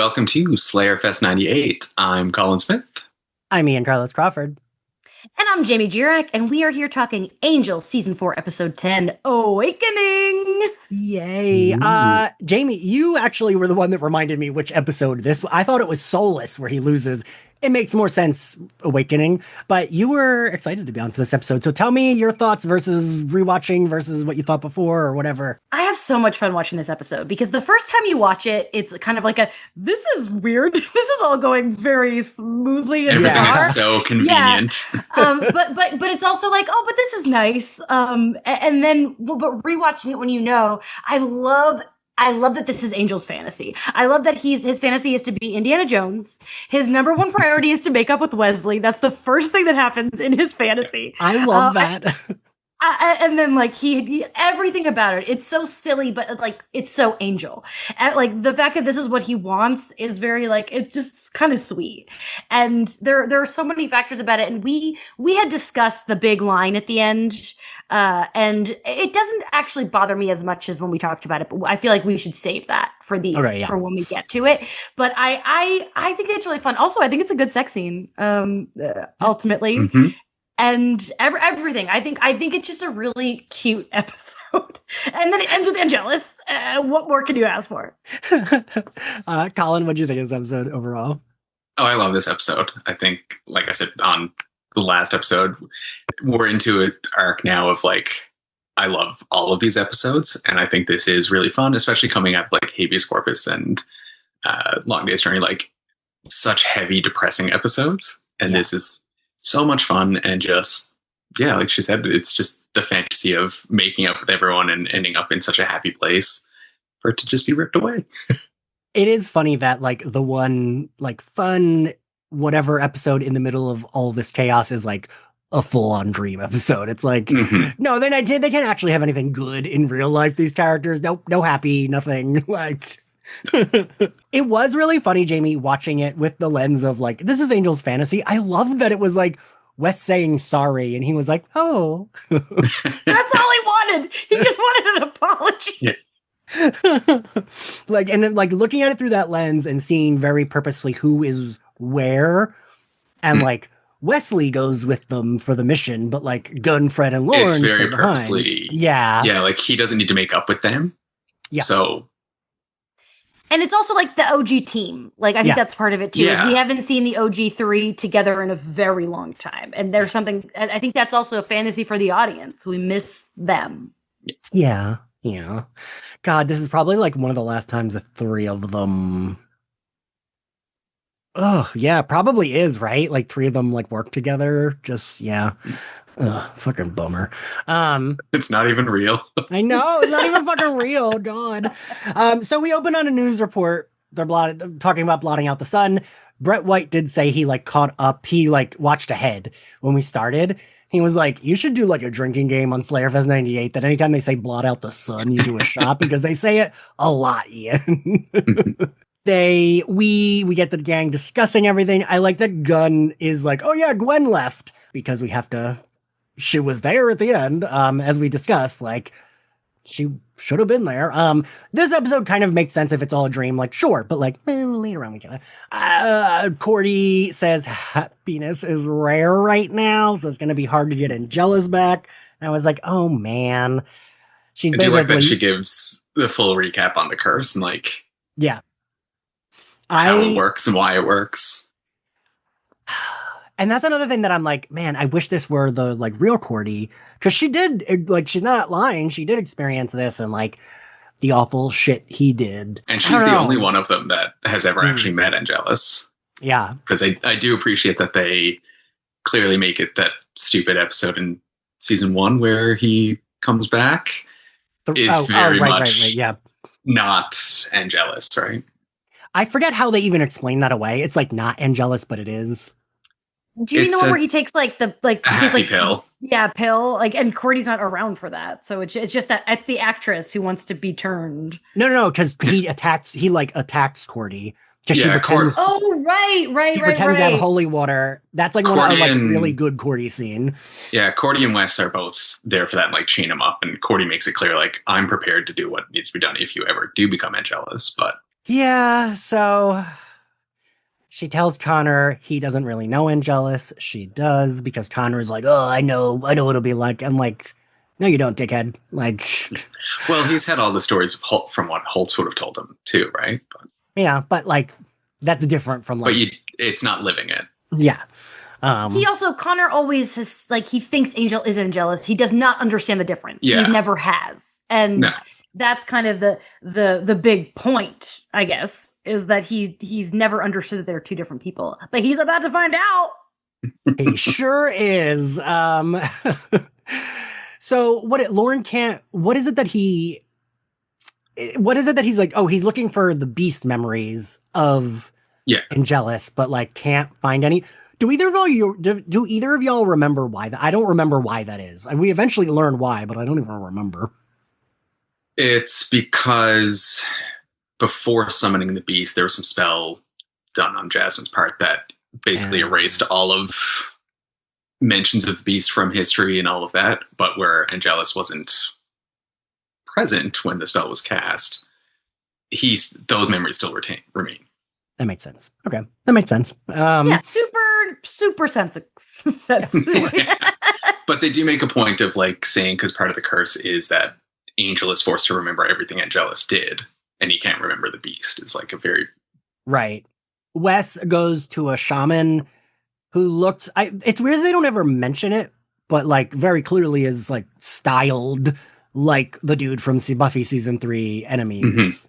welcome to Slayerfest 98. I'm Colin Smith. I'm Ian Carlos Crawford. And I'm Jamie Jirak, and we are here talking Angel, Season 4, Episode 10, Awakening! Yay. Jamie, you actually were the one that reminded me which episode this. I thought it was Soulless, where he loses. It makes more sense, Awakening, but you were excited to be on for this episode. So tell me your thoughts versus rewatching versus what you thought before or whatever. I have so much fun watching this episode because the first time you watch it, it's kind of like this is weird. This is all going very smoothly and Everything bizarre. is so convenient. Yeah. But it's also like, oh, but this is nice. And then, but rewatching it when you know, I love that this is Angel's fantasy. I love that his fantasy is to be Indiana Jones. His number one priority is to make up with Wesley. That's the first thing that happens in his fantasy. I love that. And then like he everything about it, it's so silly, but like it's so Angel. And like the fact that this is what he wants is very like it's just kind of sweet. And there are so many factors about it. And we had discussed the big line at the end. And it doesn't actually bother me as much as when we talked about it, but I feel like we should save that for for when we get to it. But I think it's really fun. Also, I think it's a good sex scene. Ultimately. Mm-hmm. And everything. I think it's just a really cute episode. And then it ends with Angelus. What more can you ask for? Colin, what do you think of this episode overall? Oh, I love this episode. I think, like I said on the last episode, we're into an arc now of like, I love all of these episodes. And I think this is really fun, especially coming up like Habeas Corpus and Long Day's Journey, like such heavy, depressing episodes. And this is so much fun and just, yeah, like she said, it's just the fantasy of making up with everyone and ending up in such a happy place for it to just be ripped away. It is funny that like the one like fun whatever episode in the middle of all this chaos is like a full-on dream episode. It's like, no, they can't actually have anything good in real life, these characters. No happy, nothing. Like it was really funny, Jamie, watching it with the lens of like, this is Angel's fantasy. I loved that it was like Wes saying sorry, and he was like, oh. That's all he wanted. He just wanted an apology. Yeah. Like, and then like looking at it through that lens and seeing very purposely who is where, and like Wesley goes with them for the mission, but like Gunn, Fred, and Lauren It's very stay behind. purposely. Yeah. Yeah, like he doesn't need to make up with them. Yeah. So. And it's also like the OG team. Like, I think that's part of it too. Yeah. Is we haven't seen the OG 3 together in a very long time. And there's something, I think that's also a fantasy for the audience. We miss them. Yeah. Yeah. God, this is probably like one of the last times the three of them. Oh, yeah, probably is, right? Like three of them like work together. Just, yeah. Ugh, fucking bummer. It's not even real. I know, it's not even fucking real. God. So we open on a news report. They're talking about blotting out the sun. Brett White did say he like caught up. He like watched ahead when we started. He was like, you should do like a drinking game on Slayerfest 98 that anytime they say blot out the sun, you do a shot because they say it a lot, Ian. We get the gang discussing everything. I like that Gunn is like, oh yeah, Gwen left because we have to. She was there at the end, as we discussed, like she should have been there. This episode kind of makes sense if it's all a dream, like sure, but like later on we can. Cordy says happiness is rare right now, so it's gonna be hard to get Angelus back. And I was like, oh man. She's I basically do like that she gives the full recap on the curse and like how it works and why it works. And that's another thing that I'm like, man, I wish this were the like real Cordy, because she did like, she's not lying. She did experience this and like the awful shit he did. And she's the only one of them that has ever actually met Angelus. Yeah. Because I do appreciate that they clearly make it that stupid episode in season 1 where he comes back is very much not Angelus, right? I forget how they even explain that away. It's like not Angelus, but it is. Do you know where he takes like the like he takes like pill? Yeah, pill. Like, and Cordy's not around for that, so it's just that it's the actress who wants to be turned. No, because he attacks Cordy. Because she pretends. Oh, right. She pretends to have holy water. That's like one of like really good Cordy scene. Yeah, Cordy and Wes are both there for that, and like chain him up, and Cordy makes it clear like I'm prepared to do what needs to be done if you ever do become Angelus, but Yeah, so she tells Connor he doesn't really know Angelus. She does because Connor's like, "Oh, I know what it'll be like." I'm like, "No, you don't, dickhead." Like, Well, he's had all the stories from what Holtz would have told him too, right? yeah, but like that's different from But like, it's not living it. yeah. He also, Connor always is like, he thinks Angel isn't jealous. He does not understand the difference. He Yeah. never has. And No. that's kind of the big point, I guess, is that he's never understood that they're two different people. But he's about to find out. He sure is. So Lauren can't, what is it that he's like, oh, he's looking for the beast memories of Yeah. Angelus, but like can't find any. Do either of y'all remember why that? I don't remember why that is. We eventually learn why, but I don't even remember. It's because before summoning the beast, there was some spell done on Jasmine's part that basically erased all of mentions of the beast from history and all of that, but where Angelus wasn't present when the spell was cast, those memories still remain. That makes sense. Okay, that makes sense. Yeah, super sense. But they do make a point of like saying, because part of the curse is that Angel is forced to remember everything Angelus did, and he can't remember the beast. It's like a very right. Wes goes to a shaman who looks. It's weird they don't ever mention it, but like very clearly is like styled like the dude from Buffy season 3 Enemies.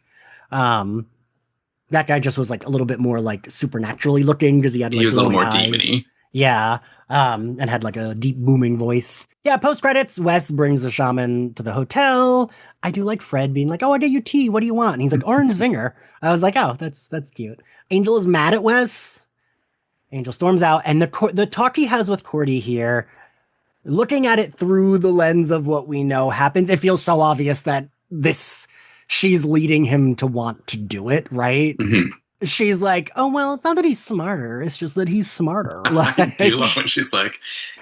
That guy just was like a little bit more like supernaturally looking because he had like he was a little more eyes. demony. Yeah. And had like a deep booming voice. Yeah, post credits, Wes brings the shaman to the hotel. I do like Fred being like, "Oh, I get you tea. What do you want?" And he's like, "Orange Zinger." I was like, "Oh, that's cute." Angel is mad at Wes. Angel storms out, and the talk he has with Cordy here, looking at it through the lens of what we know happens, it feels so obvious that she's leading him to want to do it, right? Mm-hmm. She's like, "Oh, well, it's not that he's smarter. It's just that he's smarter." Like, I do love when she's like,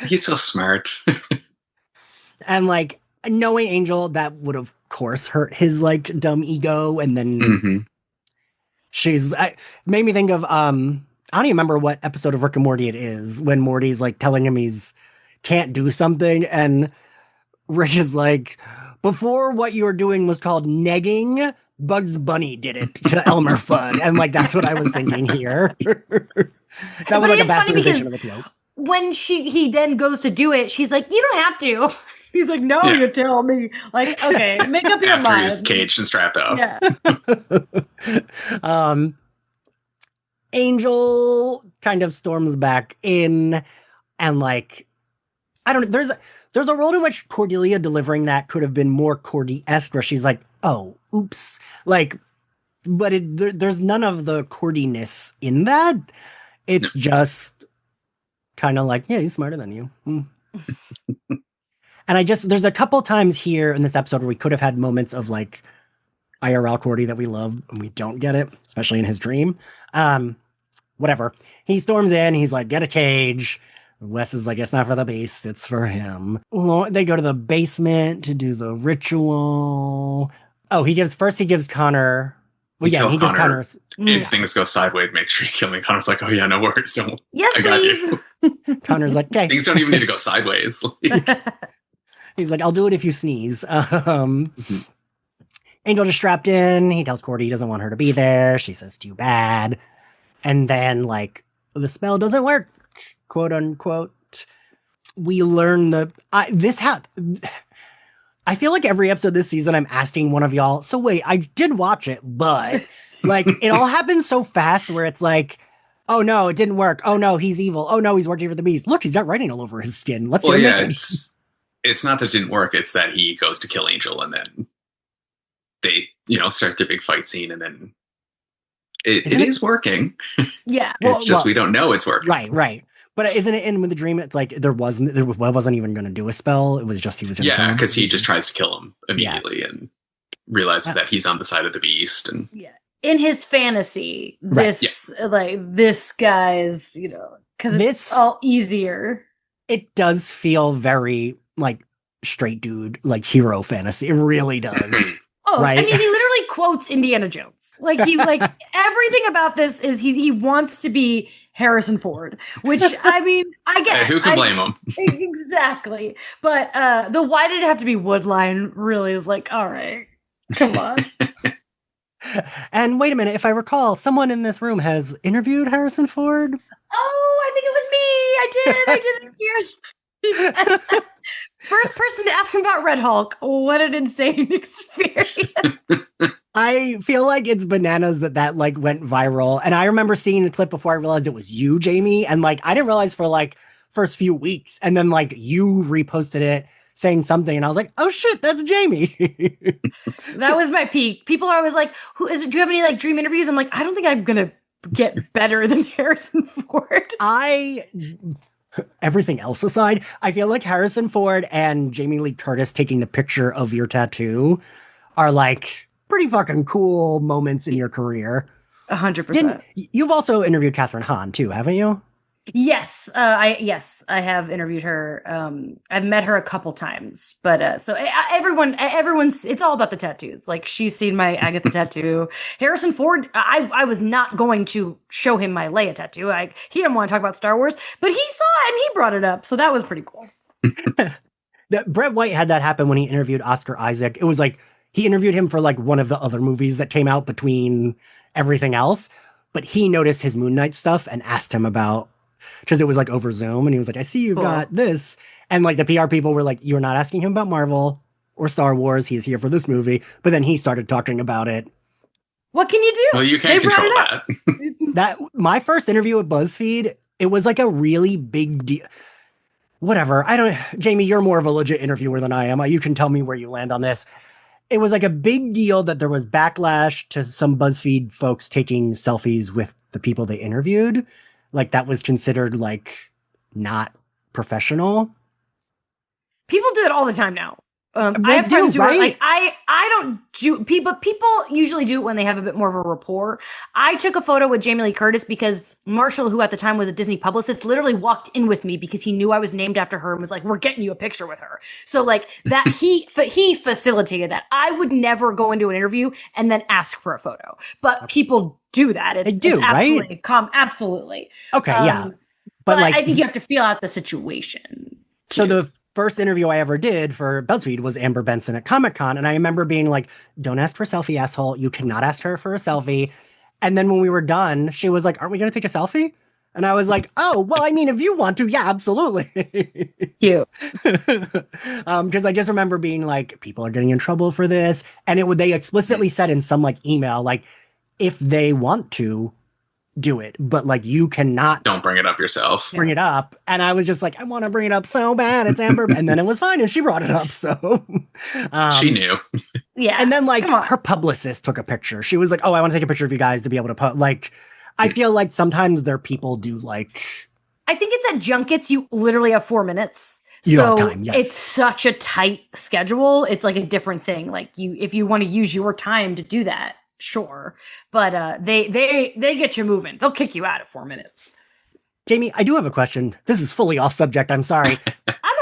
"He's so smart." And like, knowing Angel, that would of course hurt his like dumb ego. And then made me think of, I don't even remember what episode of Rick and Morty it is when Morty's like telling him he's can't do something. And Rick is like, "Before what you were doing was called negging, Bugs Bunny did it to Elmer Fudd." And like, that's what I was thinking here. That was like a bastardization of the quote. When he then goes to do it, she's like, "You don't have to." He's like, "No, you tell me." Like, okay, make up your mind. He's caged and strapped up. Yeah. Angel kind of storms back in, and like, I don't know. There's a role in which Cordelia delivering that could have been more Cordy-esque, where she's like, "Oh, oops," like, but there's none of the Cordiness in that. It's just kind of like, "Yeah, he's smarter than you." And there's a couple times here in this episode where we could have had moments of like IRL Cordy that we love, and we don't get it, especially in his dream. Whatever. He storms in, he's like, "Get a cage." Wes is like, "It's not for the beast, it's for him." They go to the basement to do the ritual. Oh, he gives Connor. Well, he gives Connor. If things go sideways, make sure you kill me. Connor's like, "Oh yeah, no worries, don't. Yes, I got you." Connor's like, "Okay." Things don't even need to go sideways. He's like, "I'll do it if you sneeze." Angel just strapped in. He tells Cordy he doesn't want her to be there. She says, "Too bad." And then, like, the spell doesn't work, quote unquote. We learn I feel like every episode this season, I'm asking one of y'all, "So wait, I did watch it, but like, it all happens so fast where it's like, oh no, it didn't work. Oh no, he's evil. Oh no, he's working for the beast. Look, he's got writing all over his skin. Let's hear him make it." It's not that it didn't work. It's that he goes to kill Angel, and then they, start their big fight scene, and then it is working. Yeah, it's just we don't know it's working. Right. But isn't it in with the dream? It's like there wasn't even going to do a spell. It was just he was. Yeah, because he just tries to kill him immediately and realizes that he's on the side of the beast. And in his fantasy, this guy is, because it's all easier. It does feel very like straight dude, like hero fantasy. It really does. Oh, right? I mean, he literally quotes Indiana Jones. Like he like everything about this is he wants to be Harrison Ford, which I mean, I get Who can blame him? Exactly. But the why did it have to be Wood line really is like, all right, come on. And wait a minute, if I recall, someone in this room has interviewed Harrison Ford. Oh, I think it was me. I did it. First person to ask him about Red Hulk. What an insane experience. I feel like it's bananas that like went viral. And I remember seeing the clip before I realized it was you, Jamie. And like, I didn't realize for like first few weeks. And then like you reposted it saying something. And I was like, oh shit, that's Jamie. That was my peak. People are always like, do you have any like dream interviews? I'm like, I don't think I'm going to get better than Harrison Ford. Everything else aside, I feel like Harrison Ford and Jamie Lee Curtis taking the picture of your tattoo are like pretty fucking cool moments in your career. 100%. You've also interviewed Catherine Hahn too, haven't you? Yes, I have interviewed her. I've met her a couple times, but so everyone's it's all about the tattoos. Like she's seen my Agatha tattoo. Harrison Ford, I was not going to show him my Leia tattoo. He didn't want to talk about Star Wars, but he saw it and he brought it up, so that was pretty cool. Brett White had that happen when he interviewed Oscar Isaac. It was like he interviewed him for like one of the other movies that came out between everything else, but he noticed his Moon Knight stuff and asked him about. Because it was like over Zoom, and he was like, I see you've got this. And like the PR people were like, you're not asking him about Marvel or Star Wars. He's here for this movie. But then he started talking about it. What can you do? Well, you can't control that. That my first interview at BuzzFeed, it was like a really big deal. Whatever. Jamie, you're more of a legit interviewer than I am. You can tell me where you land on this. It was like a big deal that there was backlash to some BuzzFeed folks taking selfies with the people they interviewed. Like that was considered like not professional. People do it all the time now. I They have friends do, who are right? like, I don't do people usually do it when they have a bit more of a rapport. I took a photo with Jamie Lee Curtis because Marshall, who at the time was a Disney publicist, literally walked in with me because he knew I was named after her and was like, we're getting you a picture with her. So like that he facilitated that. I would never go into an interview and then ask for a photo, but people do that. They do, it's absolutely right? Absolutely. Okay, yeah. But like I think you have to feel out the situation. So the first interview I ever did for BuzzFeed was Amber Benson at Comic-Con. And I remember being like, don't ask for a selfie, asshole. You cannot ask her for a selfie. And then when we were done, she was like, aren't we going to take a selfie? And I was like, oh, well, I mean, if you want to, yeah, absolutely. Cute. Because I just remember being like, people are getting in trouble for this. And they explicitly said in some like email, like, if they want to, do it, but like you cannot don't bring it up yourself. Bring it up. And I was just like, I want to bring it up so bad. It's Amber. And then it was fine. And she brought it up. So she knew. Yeah. And then like her publicist took a picture. She was like, oh, I want to take a picture of you guys to be able to put like, I feel like sometimes their people do like. I think it's at junkets. You literally have 4 minutes. You so have time, yes. It's such a tight schedule. It's like a different thing. Like if you want to use your time to do that, sure, but they get you moving. They'll kick you out at 4 minutes. Jamie, I do have a question. This is fully off subject. I'm sorry.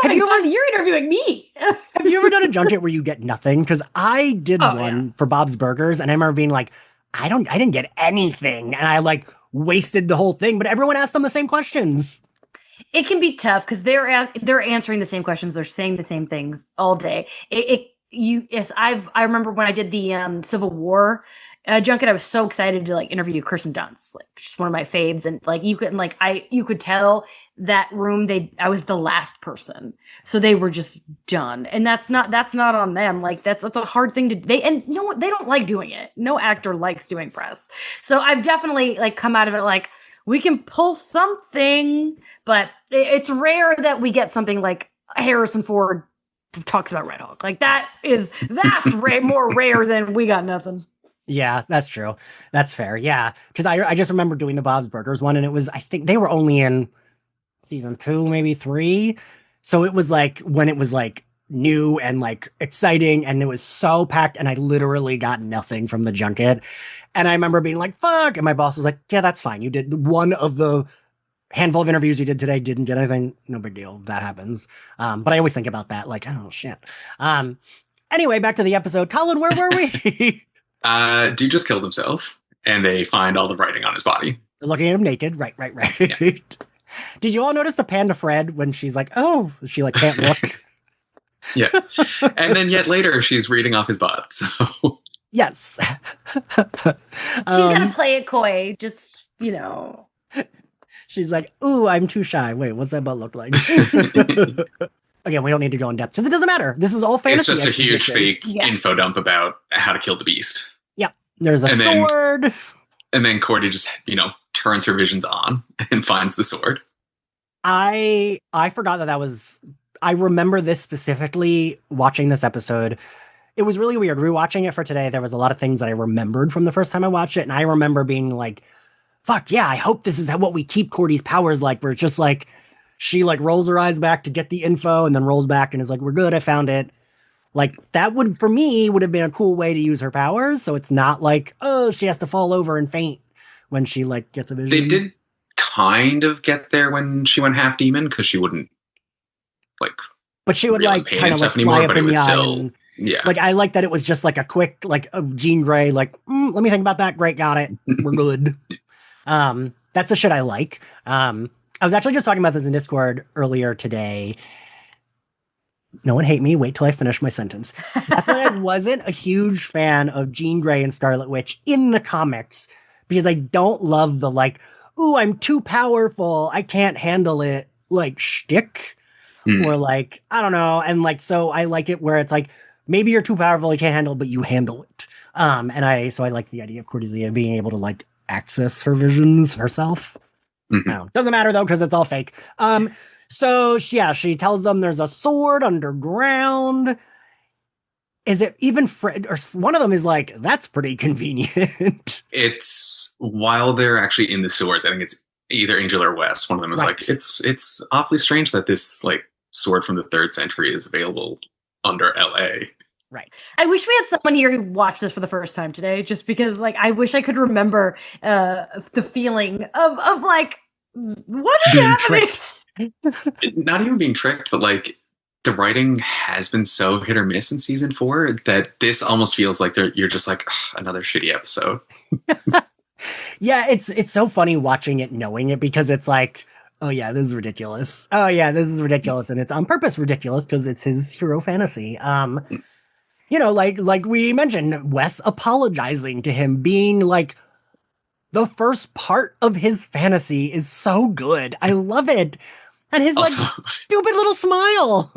You're interviewing me. Have you ever done a junket where you get nothing? Because I did one for Bob's Burgers, and I remember being like, I didn't get anything, and I like wasted the whole thing. But everyone asked them the same questions. It can be tough because they're answering the same questions. They're saying the same things all day. I remember when I did the Civil War junket, I was so excited to like interview Kirsten Dunst, like she's one of my faves, and like you could tell that room I was the last person, so they were just done, and that's not on them. Like that's a hard thing to they don't like doing it. No actor likes doing press, so I've definitely like come out of it like we can pull something, but it's rare that we get something like Harrison Ford talks about Red Hulk. Like that's more rare than we got nothing. Yeah, that's true. That's fair. Yeah. Because I just remember doing the Bob's Burgers one, and it was, I think they were only in season 2, maybe 3. So it was like when it was like new and like exciting, and it was so packed, and I literally got nothing from the junket. And I remember being like, fuck. And my boss was like, yeah, that's fine. You did one of the handful of interviews you did today, didn't get anything. No big deal. That happens. But I always think about that, like, oh shit. Anyway, back to the episode. Colin, where were we? Dude just killed himself, and they find all the writing on his body. They're looking at him naked. Right. Yeah. Did you all notice the pan to Fred when she's like, oh, she like can't look? Yeah. And then yet later, she's reading off his butt. So Yes. She's gonna play it coy, just, you know. She's like, ooh, I'm too shy. Wait, what's that butt look like? Again, we don't need to go in depth because it doesn't matter. This is all it's fantasy. just a huge exposition. fake info dump about how to kill the beast. Yep. There's a And then- sword. And then Cordy just, turns her visions on and finds the sword. I forgot that was. I remember this specifically watching this episode. It was really weird. Rewatching it for today, there was a lot of things that I remembered from the first time I watched it, and I remember being like, "Fuck yeah! I hope this is what we keep Cordy's powers like." Where it's just like she like rolls her eyes back to get the info, and then rolls back and is like, "We're good. I found it." Like that would have been a cool way to use her powers. So it's not like, oh, she has to fall over and faint when she like gets a vision. They did kind of get there when she went half demon because she wouldn't but she would reel in like pain kind and of like stuff fly anymore, up but in it the was eye. still And, yeah. like I like that it was just like a quick like a Jean Grey like let me think about that. Great, got it. We're good. That's the shit I like. I was actually just talking about this in Discord earlier today. No one hate me. Wait till I finish my sentence. That's why I wasn't a huge fan of Jean Grey and Scarlet Witch in the comics because I don't love the like, ooh, I'm too powerful. I can't handle it like shtick. Or like, I don't know. And like, so I like it where it's like, maybe you're too powerful, you can't handle it, but you handle it. So I like the idea of Cordelia being able to like access her visions herself. Doesn't matter though, because it's all fake. So yeah, she tells them there's a sword underground. Is it even Fred? Or one of them is like, that's pretty convenient. It's while they're actually in the sewers. I think it's either Angel or Wes. One of them is like, it's awfully strange that this like sword from the 3rd century is available under LA. Right. I wish we had someone here who watched this for the first time today, just because like I wish I could remember the feeling of like what is Being happening. tricked. Not even being tricked, but like the writing has been so hit or miss in season 4 that this almost feels like you're just like another shitty episode. Yeah, it's so funny watching it, knowing it, because it's like, oh yeah, this is ridiculous. Oh yeah, this is ridiculous, and it's on purpose ridiculous because it's his hero fantasy. Like we mentioned, Wes apologizing to him, being like, the first part of his fantasy is so good. I love it. And his Also, like stupid little smile.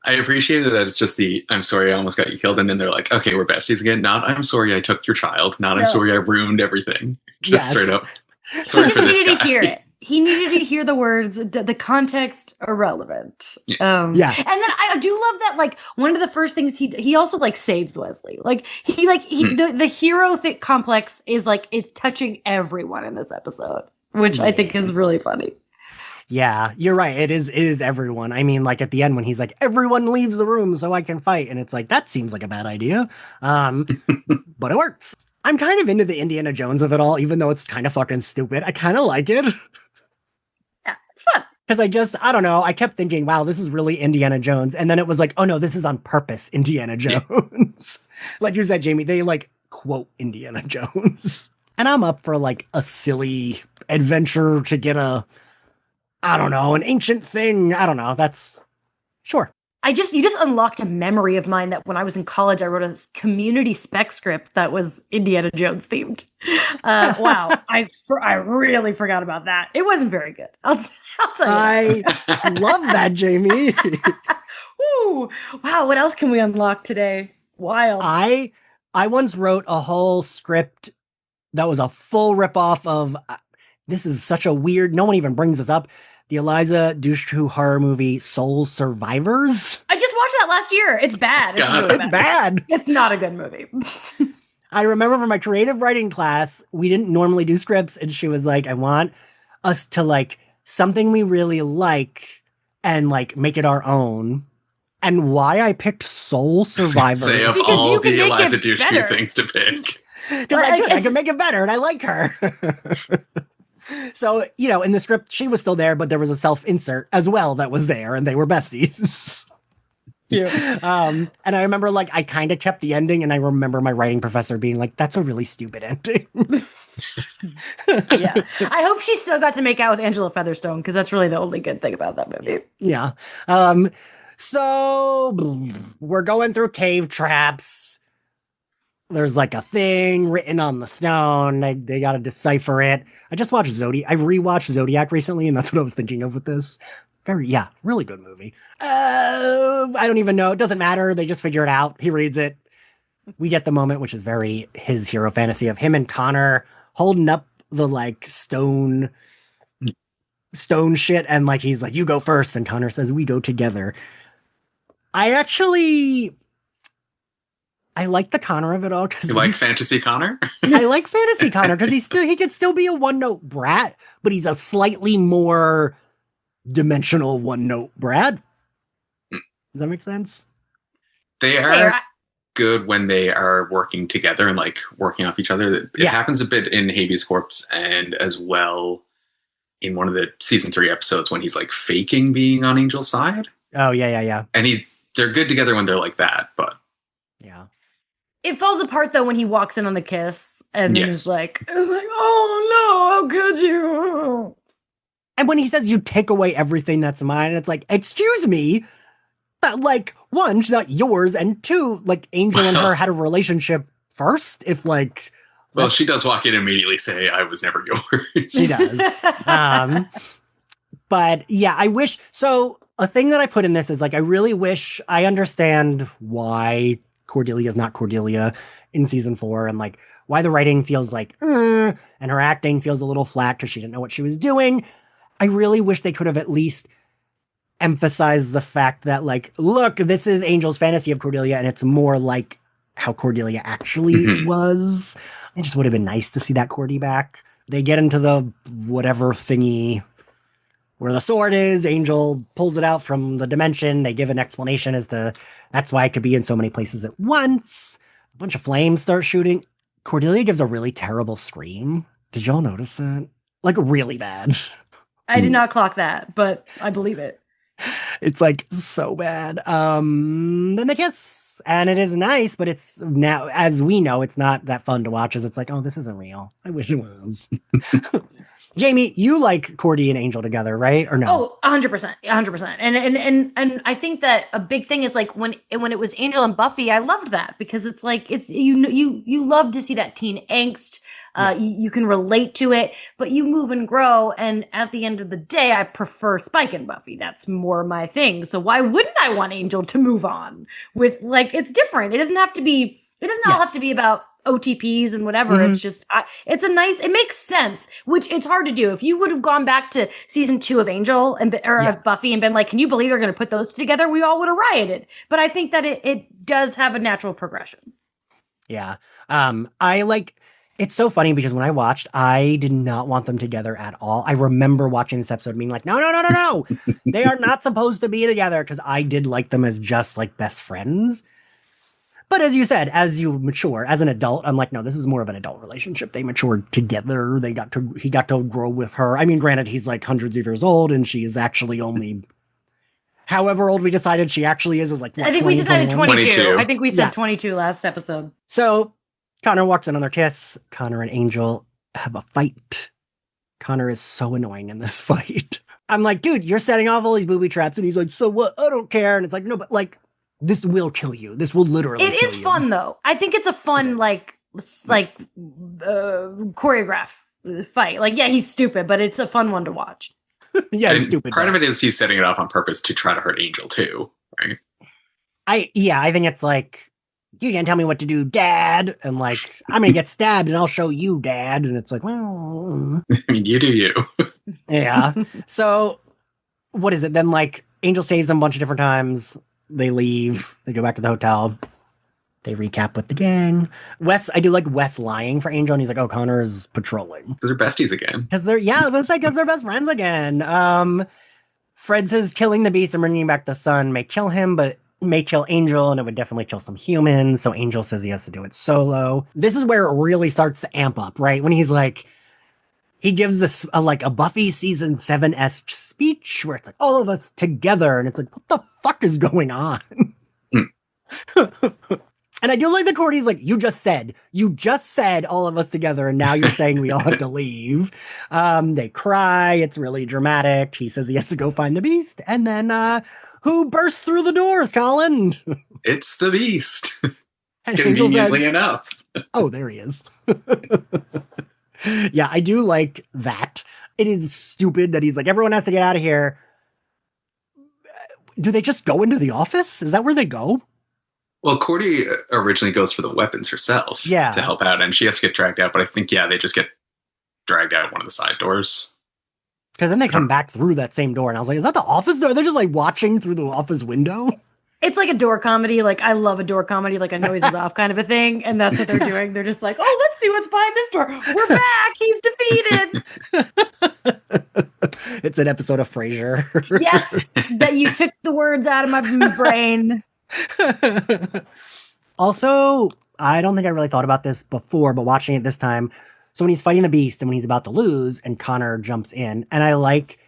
I appreciated that it's just I'm sorry I almost got you killed, and then they're like, okay, we're besties again. Not I'm sorry I took your child. Not I'm sorry I ruined everything. Just straight up. Sorry He for just this needed guy. to hear it. He needed to hear the words, the context irrelevant. Yeah. And then I do love that, like, one of the first things he also like saves Wesley. Like the hero complex is like, it's touching everyone in this episode, which I think is really funny. Yeah, you're right. It is everyone. I mean, like at the end when he's like, everyone leaves the room so I can fight. And it's like, that seems like a bad idea. But it works. I'm kind of into the Indiana Jones of it all, even though it's kind of fucking stupid. I kind of like it. Yeah, it's fun. Because I don't know, I kept thinking, wow, this is really Indiana Jones. And then it was like, oh no, this is on purpose Indiana Jones. Like you said, Jamie, they like quote Indiana Jones. And I'm up for like a silly adventure to get an ancient thing. I don't know. That's sure. You just unlocked a memory of mine that when I was in college, I wrote a community spec script that was Indiana Jones themed. Wow. I really forgot about that. It wasn't very good. I'll tell you. I love that, Jamie. Ooh, wow. What else can we unlock today? Wild. I once wrote a whole script that was a full ripoff of, this is such a weird, no one even brings this up, the Eliza Dushku horror movie Soul Survivors. I just watched that last year. It's bad. It's really It's bad. It's not a good movie. I remember from my creative writing class, we didn't normally do scripts, and she was like, I want us to like something we really like and like make it our own. And why I picked Soul Survivors. Say of Because all you can the make Eliza it Dushku better. things to pick. Because I could make it better, and I like her. So, in the script, she was still there, but there was a self-insert as well that was there, and they were besties. And I remember like I kind of kept the ending, and I remember my writing professor being like, "That's a really stupid ending." Yeah. I hope she still got to make out with Angela Featherstone because that's really the only good thing about that movie. Yeah. So we're going through cave traps. There's like a thing written on the stone. They got to decipher it. I just watched Zodiac. I rewatched Zodiac recently, and that's what I was thinking of with this. Really good movie. I don't even know. It doesn't matter. They just figure it out. He reads it. We get the moment, which is very his hero fantasy of him and Connor holding up the like stone shit, and like he's like, "You go first," and Connor says, "We go together." I like the Connor of it all because You like fantasy Connor? I like fantasy Connor because he could still be a one note brat, but he's a slightly more dimensional one note brat. Does that make sense? They are good when they are working together and like working off each other. It happens a bit in Habeas Corpse, and as well in one of the season 3 episodes when he's like faking being on Angel's side. Oh yeah. And they're good together when they're like that, but yeah. It falls apart though when he walks in on the kiss and then it's like, oh no, how could you? And when he says, "You take away everything that's mine," it's like, excuse me, that like, one, she's not yours, and two, like Angel and her had a relationship first. If like, well, she does walk in and immediately say, "I was never yours." She does. But yeah, I wish. So a thing that I put in this is like, I really wish I understand why Cordelia is not Cordelia in season 4, and like why the writing feels like, and her acting feels a little flat because she didn't know what she was doing. I really wish they could have at least emphasized the fact that like, look, this is Angel's fantasy of Cordelia, and it's more like how Cordelia actually was. It just would have been nice to see that Cordy back. They get into the whatever thingy where the sword is. Angel pulls it out from the dimension. They give an explanation as to that's why it could be in so many places at once. A bunch of flames start shooting. Cordelia gives a really terrible scream. Did y'all notice that? Like really bad. I did not clock that, but I believe it. It's like so bad. Then they kiss, and it is nice, but it's now, as we know, it's not that fun to watch. As it's like, oh, this isn't real. I wish it was. Jamie, you like Cordy and Angel together, right? Or no? Oh, 100%, 100%. And I think that a big thing is like when it was Angel and Buffy, I loved that because it's like it's you love to see that teen angst. You can relate to it, but you move and grow. And at the end of the day, I prefer Spike and Buffy. That's more my thing. So why wouldn't I want Angel to move on with like, it's different. It doesn't all have to be about OTPs and whatever. It's just, it makes sense, which it's hard to do. If you would have gone back to season 2 of Angel of Buffy and been like, can you believe they're going to put those together? We all would have rioted. But I think that it does have a natural progression. Yeah. It's so funny because when I watched, I did not want them together at all. I remember watching this episode being like, no. They are not supposed to be together, because I did like them as just like best friends. But as you said, as you mature as an adult, I'm like, no, this is more of an adult relationship. They matured together. He got to grow with her. I mean, granted, he's like hundreds of years old, and she is actually only however old we decided she actually is like, what, I think we decided 22. I think we said 22 last episode. So Connor walks in on their kiss. Connor and Angel have a fight. Connor is so annoying in this fight. I'm like, dude, you're setting off all these booby traps. And he's like, so what? I don't care. And it's like, no, but like, this will kill you. This will literally kill you. It is fun, though. I think it's a fun, choreograph fight. Like, yeah, he's stupid, but it's a fun one to watch. Yeah, he's stupid. Part of it is he's setting it off on purpose to try to hurt Angel, too, right? I think it's like, you can't tell me what to do, Dad. And like, I'm going to get stabbed and I'll show you, Dad. And it's like, well. I mean, you do you. Yeah. So what is it? Then like Angel saves them a bunch of different times. They leave. They go back to the hotel. They recap with the gang. I do like Wes lying for Angel. And he's like, oh, Connor is patrolling. Because they're besties again. Because they're best friends again. Fred says killing the beast and bringing back the sun may kill him, but may kill Angel, and it would definitely kill some humans. So Angel says he has to do it solo. This is where it really starts to amp up, right? When he's like, he gives this a Buffy season 7-esque speech where it's like all of us together, and it's like, what the fuck is going on? And I do like that Cordy's like, you just said all of us together, and now you're saying we all have to leave. They cry. It's really dramatic. He says he has to go find the beast. And then who bursts through the doors, Colin? It's the beast. And Angel Conveniently says, enough. oh, there he is. Yeah, I do like that. It is stupid that he's like, everyone has to get out of here. Do they just go into the office? Is that where they go? Well, Cordy originally goes for the weapons herself Yeah. to help out, and she has to get dragged out. But I think, they just get dragged out one of the side doors. Because then they come back through that same door, and I was like, is that the office door? They're just like watching through the office window? It's like a door comedy. Like, I love a door comedy, like a noise is off kind of a thing. And that's what they're doing. They're just like, oh, let's see what's behind this door. We're back. He's defeated. It's an episode of Frasier. Yes, that you took the words out of my brain. Also, I don't think I really thought about this before, but watching it this time, so when he's fighting the beast and when he's about to lose and Connor jumps in, and I like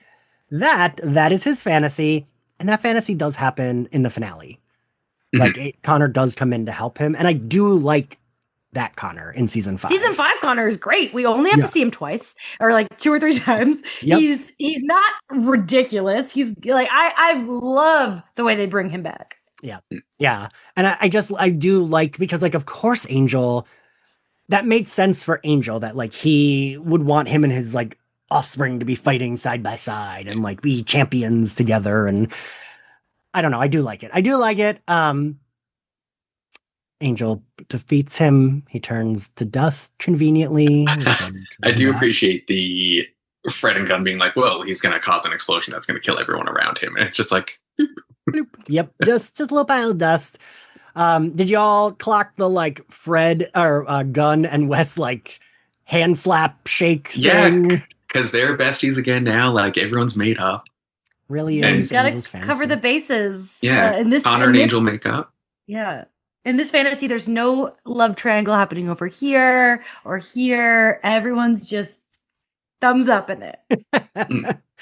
that is his fantasy, and that fantasy does happen in the finale. Like Connor does come in to help him, and I do like that Connor in season 5. Season 5 Connor is great. We only have to see him twice or like 2 or 3 times. Yep. He's not ridiculous. He's like I love the way they bring him back. Yeah. And I do like, because like, of course, Angel, that made sense for Angel that like he would want him and his like offspring to be fighting side by side and like be champions together. And I don't know. I do like it. Angel defeats him. He turns to dust conveniently. I do appreciate the Fred and Gunn being like, well, he's going to cause an explosion that's going to kill everyone around him. And it's just like, bloop. Yep, just a little pile of dust. Did y'all clock the like Fred or Gunn and Wes like hand slap shake thing? Because they're besties again now. Like everyone's made up. Really And is. he's got Angel's to fantasy. cover the bases. Yeah, Connor and Angel make up. Yeah. In this fantasy, there's no love triangle happening over here or here. Everyone's just thumbs up in it.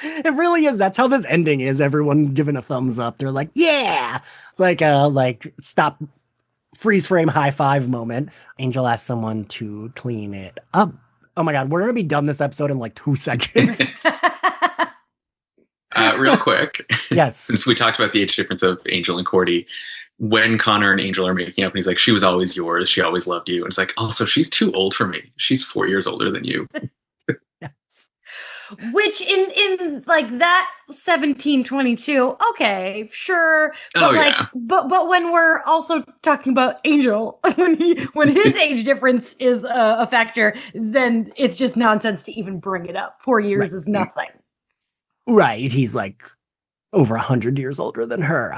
It really is. That's how this ending is. Everyone giving a thumbs up. They're like, yeah. It's like a like stop freeze frame high five moment. Angel asks someone to clean it up. Oh my God, we're gonna be done this episode in like 2 seconds. Real quick. Yes. Since we talked about the age difference of Angel and Cordy, when Connor and Angel are making up, and he's like, she was always yours. She always loved you. And it's like, also, she's too old for me. She's 4 years older than you. Which in like that 1722, okay, sure. But but when we're also talking about Angel, when his age difference is a factor, then it's just nonsense to even bring it up. 4 years is nothing. Right. He's like over 100 years older than her.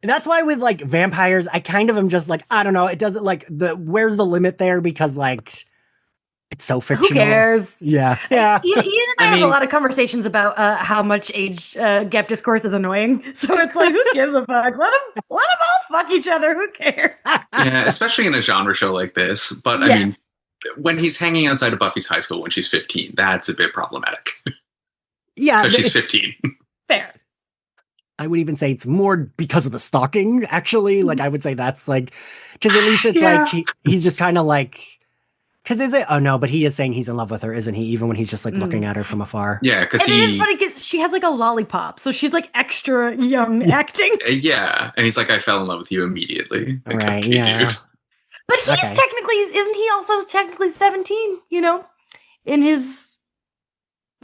That's why with like vampires, I kind of am just like, I don't know. It doesn't like where's the limit there? Because like, it's so fictional. Who cares? Yeah. Ian and I have a lot of conversations about how much age gap discourse is annoying. So it's like, who gives a fuck? Let them all fuck each other. Who cares? Yeah, especially in a genre show like this. But I mean, when he's hanging outside of Buffy's high school when she's 15, that's a bit problematic. Yeah. Because she's 15. Fair. I would even say it's more because of the stalking, actually. Like, I would say that's like, because at least it's like, he's just kind of like, because is it? Oh no, but he is saying he's in love with her, isn't he? Even when he's just like looking at her from afar. Yeah, because it is funny because she has like a lollipop, so she's like extra young acting. Yeah, and he's like, I fell in love with you immediately. Like, right? okay, Yeah. dude. But he's technically, isn't he also technically 17? You know, in his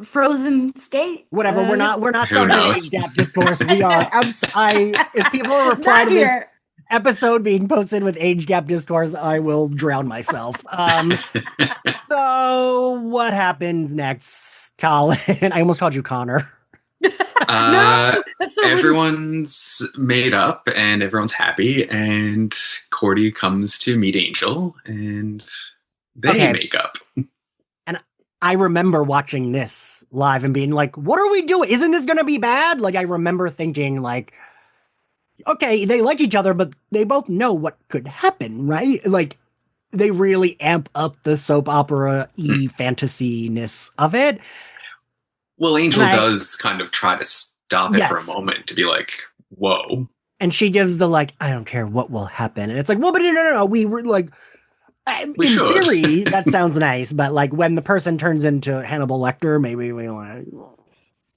frozen state. Whatever. We're not Who starting knows? age gap discourse. We are. If people reply to this episode being posted with age gap discourse, I will drown myself. So what happens next, Colin? I almost called you Connor. No, that's so everyone's made up and everyone's happy, and Cordy comes to meet Angel, and they make up. And I remember watching this live and being like, what are we doing? Isn't this going to be bad? Like, I remember thinking like, okay, they like each other, but they both know what could happen, right? Like, they really amp up the soap opera-y fantasy-ness of it. Well, Angel does kind of try to stop it for a moment to be like, whoa. And she gives the like, I don't care what will happen. And it's like, well, but no. We were like, We in should. theory, that sounds nice, but like when the person turns into Hannibal Lecter, maybe we want to.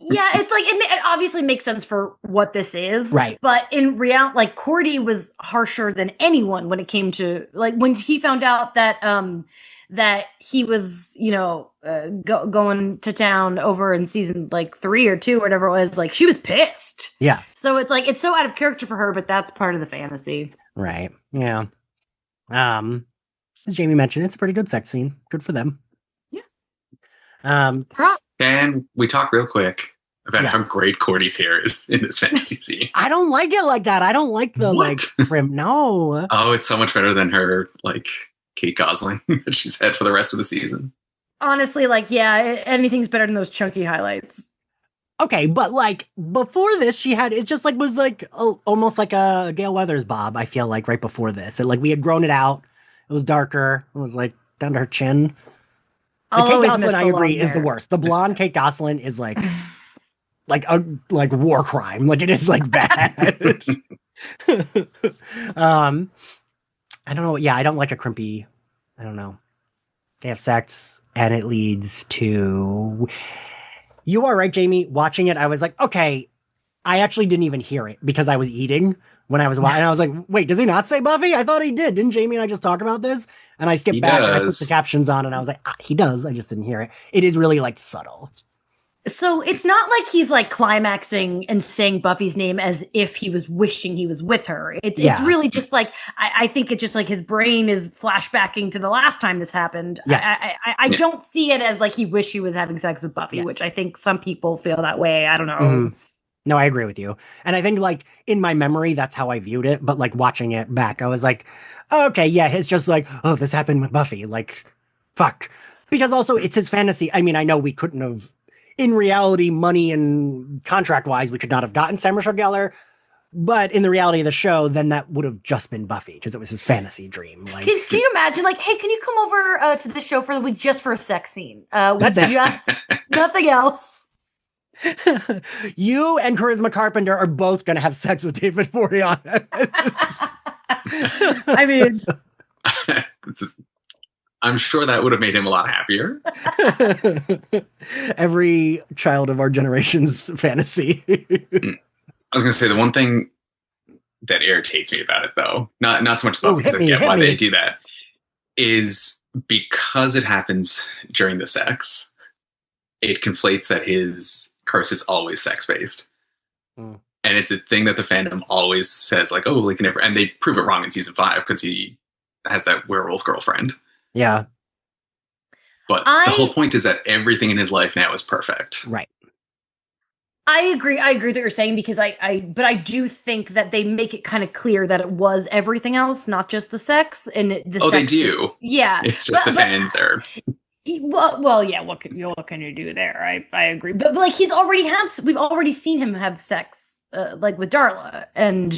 Yeah, it's like it obviously makes sense for what this is, Right. But in reality, like Cordy was harsher than anyone when it came to like when he found out that that he was going to town over in season like 3 or 2 or whatever it was. Like she was pissed. Yeah. So it's like it's so out of character for her, but that's part of the fantasy. Right. Yeah. As Jamie mentioned, it's a pretty good sex scene. Good for them. Yeah. Prop. Can we talk real quick about how Yes. great Cordy's hair is in this fantasy scene? I don't like it like that. I don't like the What? like trim. No. Oh, it's so much better than her like Kate Gosling that she's had for the rest of the season. Honestly, like anything's better than those chunky highlights. Okay, but like before this, she had it just like was like almost like a Gale Weathers bob. I feel like right before this, like we had grown it out. It was darker. It was like down to her chin. The Kate Gosselin, I agree, is the worst. The blonde Kate Gosselin is like a war crime. Like it is like bad. I don't know. Yeah, I don't like a crimpy. I don't know. They have sex and it leads to. You are right, Jamie. Watching it, I was like, okay. I actually didn't even hear it because I was eating when I was watching. And I was like, wait, does he not say Buffy? I thought he did. Didn't Jamie and I just talk about this? And I skipped back and I put the captions on and I was like, he does. I just didn't hear it. It is really like subtle. So it's not like he's like climaxing and saying Buffy's name as if he was wishing he was with her. It's really just like I think it's just like his brain is flashbacking to the last time this happened. Yes. I don't see it as like he wished he was having sex with Buffy, which I think some people feel that way. I don't know. Mm-hmm. No, I agree with you. And I think like in my memory, that's how I viewed it. But like watching it back, I was like, oh, okay, yeah, it's just like, oh, this happened with Buffy. Like, fuck. Because also it's his fantasy. I mean, I know we couldn't have, in reality, money and contract wise, we could not have gotten Sam Rachel Gellar. But in the reality of the show, then that would have just been Buffy because it was his fantasy dream. Like, can you imagine? Like, hey, can you come over to the show for the week just for a sex scene? With just nothing else. You and Charisma Carpenter are both going to have sex with David Boreanaz. I mean, I'm sure that would have made him a lot happier. Every child of our generation's fantasy. I was going to say the one thing that irritates me about it, though, not so much about because I get why they do that, is because it happens during the sex, it conflates that his curse is always sex-based. And it's a thing that the fandom always says, like, oh, he can never, and they prove it wrong in season 5 because he has that werewolf girlfriend. Yeah. But the whole point is that everything in his life now is perfect. Right. I agree with what you're saying because but I do think that they make it kind of clear that it was everything else, not just the sex. And they do. Yeah. It's just the fans are. Well, yeah. What can you do there? I agree, but like we've already seen him have sex, like with Darla, and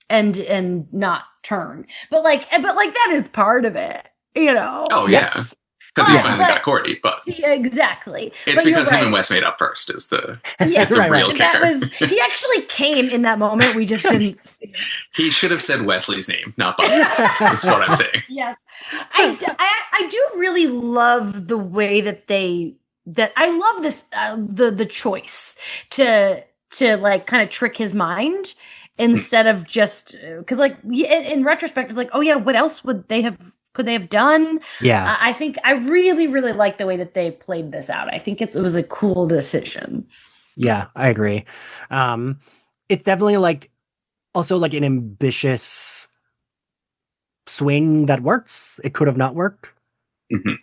and not turn, but that is part of it, you know. Oh yeah, because he finally got Cordy, but exactly. It's because him and Wes made up first. Is the real kicker? He actually came in that moment. We just didn't. He should have said Wesley's name, not Buffy's. That's what I'm saying. Yes. I do really love the way that I love this the choice to like kind of trick his mind instead of just because like in retrospect it's like, oh yeah, what else could they have done? Yeah. I think I really really like the way that they played this out. I think it was a cool decision. Yeah, I agree. It's definitely like also like an ambitious swing that works. It could have not worked. Mm-hmm.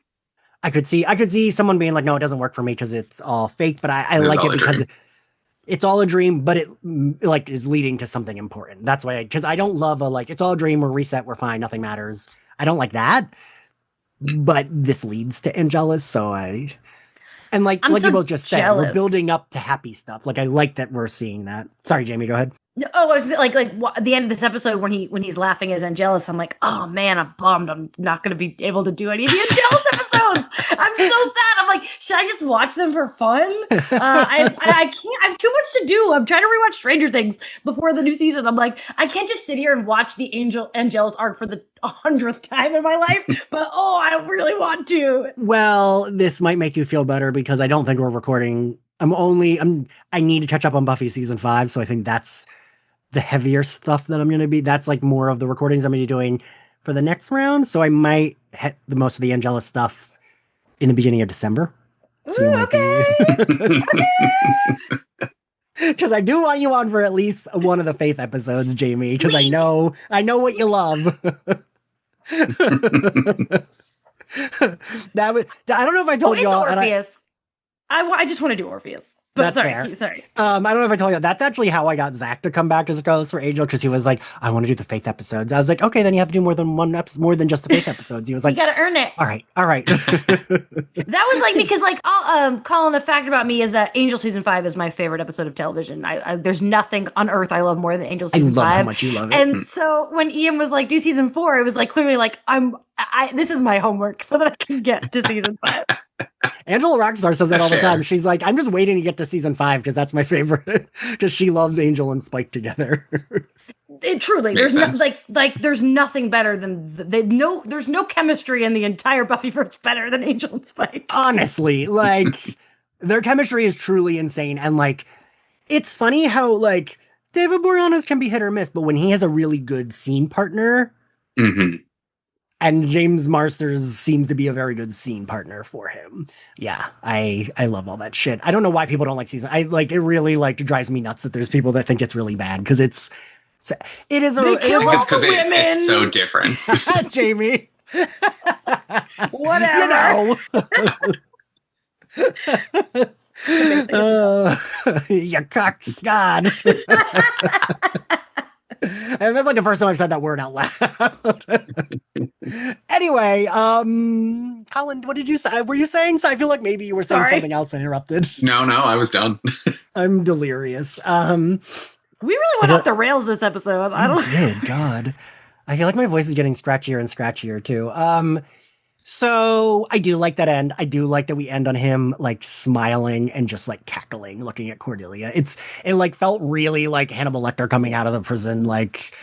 I could see someone being like, no, it doesn't work for me because it's all fake, but I like it because it's all a dream, but it like is leading to something important. That's why, because I don't love it's all a dream, we're reset, we're fine, nothing matters. I don't like that, but this leads to Angelus, and like you both just said, we're building up to happy stuff. Like I like that we're seeing that. Sorry, Jamie, go ahead. Oh, I was like at the end of this episode when he's laughing as Angelus, I'm like, oh man, I'm bummed. I'm not going to be able to do any of the Angelus episodes. episodes. I'm so sad. I'm like, should I just watch them for fun? I can't. I have too much to do. I'm trying to rewatch Stranger Things before the new season. I'm like, I can't just sit here and watch the Angelus arc for the 100th time in my life. But oh, I really want to. Well, this might make you feel better because I don't think we're recording. I need to catch up on Buffy season 5, so I think that's the heavier stuff that I'm going to be. That's like more of the recordings I'm going to be doing for the next round. So I might hit the most of the Angelus stuff in the beginning of December. So you might Okay. Because I do want you on for at least one of the Faith episodes, Jamie. Because I know what you love. That was, I don't know if I told It's y'all. Orpheus. I just want to do Orpheus. But That's fair. Sorry. I don't know if I told you. That's actually how I got Zach to come back as a co-host for Angel, because he was like, "I want to do the Faith episodes." I was like, "Okay, then you have to do more than one episode, more than just the Faith episodes." He was like, You gotta earn it. All right." That was like, because like Colin, the fact about me is that Angel season 5 is my favorite episode of television. There's nothing on earth I love more than Angel I season love 5. how much you love it. And so when Ian was like, do season 4, it was like clearly like this is my homework so that I can get to season 5. Angela Rockstar says that all the Fair. time. She's like, "I'm just waiting to get to season 5 because that's my favorite." Because she loves Angel and Spike together. It truly, Makes there's sense. there's nothing better than there's no chemistry in the entire Buffyverse better than Angel and Spike. Honestly, like their chemistry is truly insane, and like it's funny how like David Boreanaz can be hit or miss, but when he has a really good scene partner, Mhm. and James Marsters seems to be a very good scene partner for him. Yeah, I love all that shit. I don't know why people don't like season. I like it really like drives me nuts that there's people that think it's really bad because it is They it kill is all It's because the women. it's so different. Jamie. Whatever. You cocks, God. And that's like the first time I've said that word out loud. Anyway, Colin, what did you say? Were you saying? So I feel like maybe you were saying Sorry. something else and interrupted. No, I was done. I'm delirious. We really went off the rails this episode. I don't. Did God? I feel like my voice is getting scratchier and scratchier too. So I do like that end. I do like that we end on him like smiling and just like cackling, looking at Cordelia. It like felt really like Hannibal Lecter coming out of the prison. Like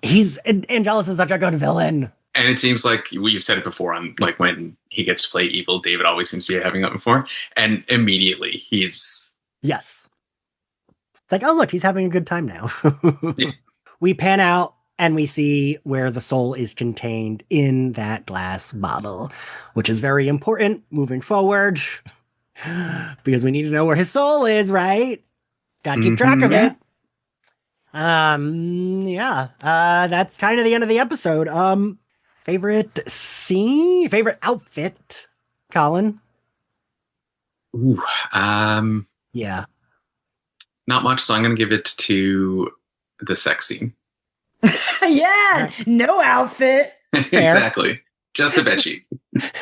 Angelus is such a good villain. And it seems like you've said it before on like when he gets to play evil, David always seems to be having that before. And immediately he's Yes. It's like, oh look, he's having a good time now. Yeah. We pan out and we see where the soul is contained in that glass bottle, which is very important moving forward because we need to know where his soul is, right? Gotta keep track of it. That's kind of the end of the episode. Favorite scene, favorite outfit, Colin? Ooh, Yeah. not much, so I'm going to give it to the sex scene. Yeah, no outfit. Exactly. Just the bedsheet.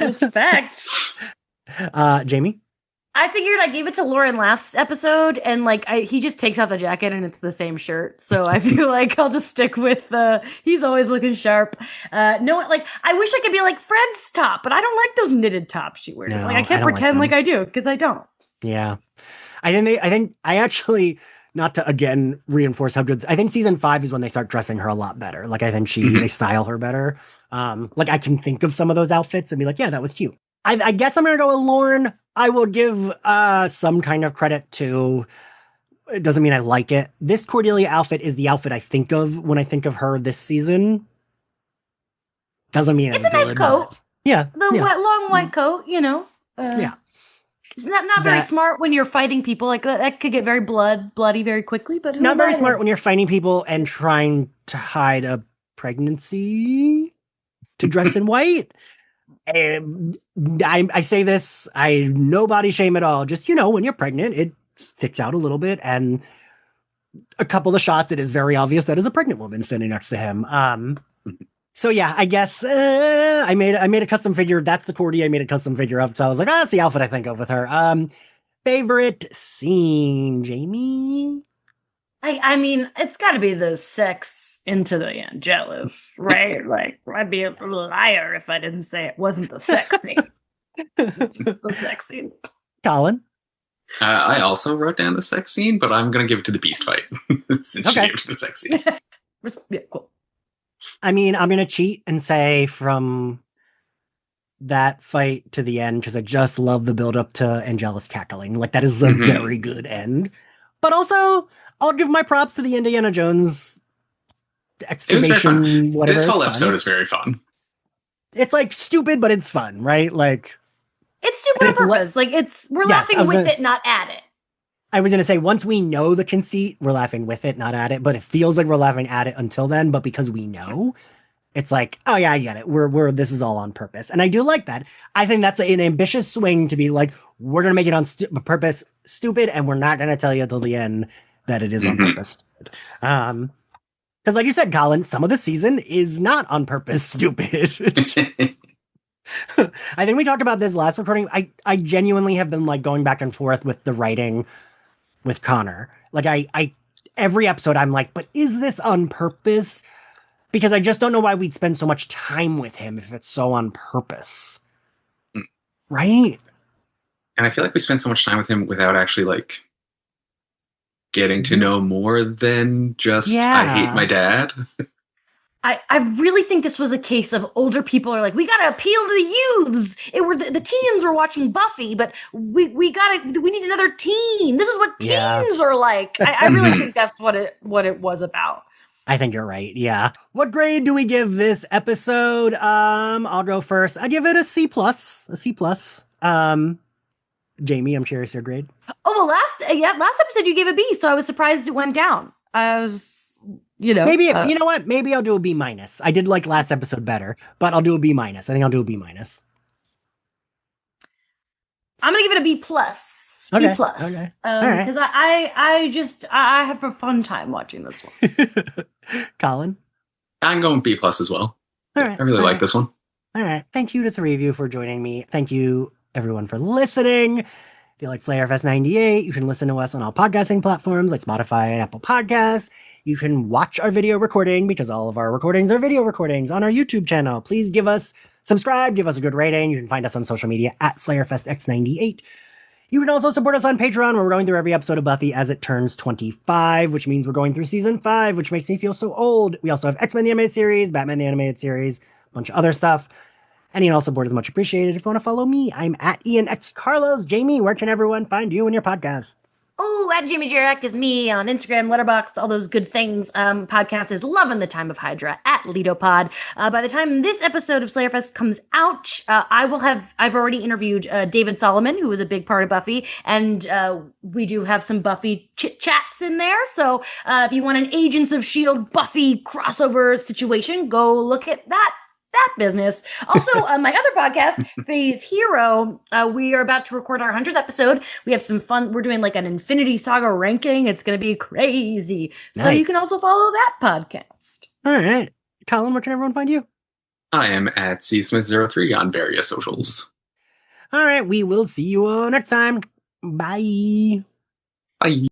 Respect. Jamie? I figured I gave it to Lauren last episode, and like he just takes off the jacket and it's the same shirt. So I feel like I'll just stick with he's always looking sharp. No, like I wish I could be like Fred's top, but I don't like those knitted tops she wears. No, like I I can't don't like pretend them. like I do because I don't. Yeah. I think I actually, not to again reinforce how good, I think season 5 is when they start dressing her a lot better. Like I think they style her better. Like I can think of some of those outfits and be like, yeah, that was cute. I guess I'm gonna go with Lauren. I will give some kind of credit to, it doesn't mean I like it. This Cordelia outfit is the outfit I think of when I think of her this season. Doesn't mean It's a nice good, coat. but yeah. The long white coat, you know. Yeah. It's not very That- smart when you're fighting people. Like that could get very bloody very quickly. But Not very smart when you're fighting people and trying to hide a pregnancy to dress in white. And I say this, no body shame at all. Just, when you're pregnant, it sticks out a little bit. And a couple of shots, it is very obvious that is a pregnant woman standing next to him. So yeah, I guess I made a custom figure. That's the Cordy I made a custom figure of. So I was like, that's the outfit I think of with her. Favorite scene, Jamie? I mean, it's got to be the sex into the Angelus, right? Like, I'd be a liar if I didn't say it wasn't the sex scene. The sex scene. Colin? I also wrote down the sex scene, but I'm going to give it to the beast fight since she Okay. gave it the sex scene. Yeah, cool. I mean, I'm going to cheat and say from that fight to the end, because I just love the build up to Angelus cackling. Like, that is a Mhm. very good end. But also, I'll give my props to the Indiana Jones It was very fun. excavation, whatever. This whole It's episode fun. is very fun. It's like stupid, but it's fun, right? Like, It's stupid And on it's le- purpose. Like we're Yes, I laughing was with gonna- it, not at it. I was going to say, once we know the conceit, we're laughing with it, not at it. But it feels like we're laughing at it until then. But because we know, it's like, oh yeah, I get it. This is all on purpose. And I do like that. I think that's an ambitious swing to be like, we're going to make it on purpose stupid, and we're not going to tell you till the end that it is on Mhm. purpose stupid. Because like you said, Colin, some of the season is not on purpose stupid. I think we talked about this last recording. I genuinely have been like going back and forth with the writing with Connor. Like I every episode I'm like, but is this on purpose? Because I just don't know why we'd spend so much time with him if it's so on purpose. Mm. Right? And I feel like we spent so much time with him without actually like getting to know more than just I hate my dad. I really think this was a case of older people are like, we gotta appeal to the youths. The teens were watching Buffy, but we need another teen. This is what teens are like. I really think that's what it was about. I think you're right. Yeah. What grade do we give this episode? I'll go first. I give it a C plus. A C plus. Jamie, I'm curious your grade. Oh, well, last episode you gave a B, so I was surprised it went down. I was, maybe you know what? Maybe I'll do a B minus. I did like last episode better, but I'll do a B minus. I think I'll do a B minus. I'm gonna give it a B plus. Okay. B plus. Okay. All right. Because I have a fun time watching this one. Colin. I'm going B plus as well. All right. I really like this one. All right. Thank you to three of you for joining me. Thank you everyone for listening. If you like Slayerfest 98, you can listen to us on all podcasting platforms like Spotify and Apple Podcasts. You can watch our video recording, because all of our recordings are video recordings, on our YouTube channel. Please subscribe, give us a good rating. You can find us on social media at SlayerFestX98. You can also support us on Patreon, where we're going through every episode of Buffy as it turns 25, which means we're going through season 5, which makes me feel so old. We also have X-Men the Animated Series, Batman the Animated Series, a bunch of other stuff. Any and all support is much appreciated. If you want to follow me, I'm at Ian X Carlos. Jamie, where can everyone find you and your podcast? Oh, at Jimmy Jirak is me on Instagram, Letterboxd, all those good things. Podcast is Loving the Time of Hydra at LitoPod. By the time this episode of Slayerfest comes out, I've already interviewed David Solomon, who was a big part of Buffy, and we do have some Buffy chit-chats in there. So if you want an Agents of S.H.I.E.L.D. Buffy crossover situation, go look at that business. Also, my other podcast, Phase Hero, we are about to record our 100th episode. We have some fun. We're doing like an Infinity Saga ranking. It's going to be crazy. So you can also follow that podcast. All right. Colin, where can everyone find you? I am at csmith03 on various socials. All right. We will see you all next time. Bye. Bye.